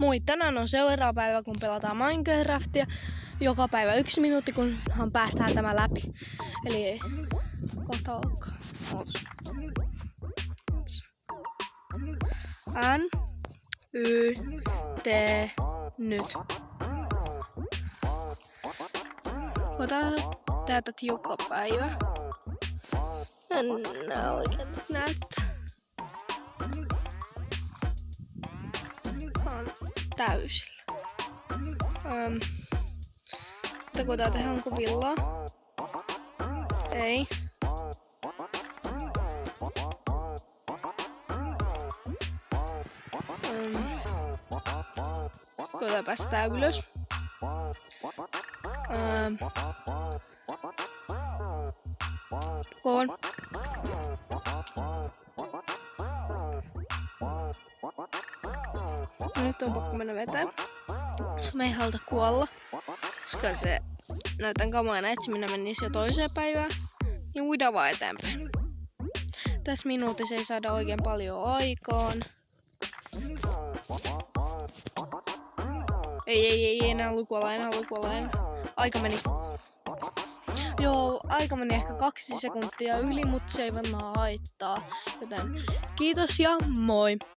Moi, tänään on seuraava päivä, kun pelataan Minecraftia. Joka päivä 1 minuutti, kunhan päästään tämä läpi. Eli kohta alkaa. N, Y, T, nyt. Kota tätä joka päivä. En näe oikein näyttää. On täysillä. Mutta tää tehdään onko villaa? Ei. Koita päästään ylös. Koon. Nyt on pakko mennä veteen. Me ei haluta kuolla, koska se näytän kamoina etsiminen menisi jo toiseen päivään. Niin uida vaan eteenpäin. Tässä minuutissa ei saada oikein paljon aikaan. Ei enää lukualla. Aika meni. Joo, aika meni ehkä 2 sekuntia yli, mutta se ei varmaan haittaa. Joten kiitos ja moi!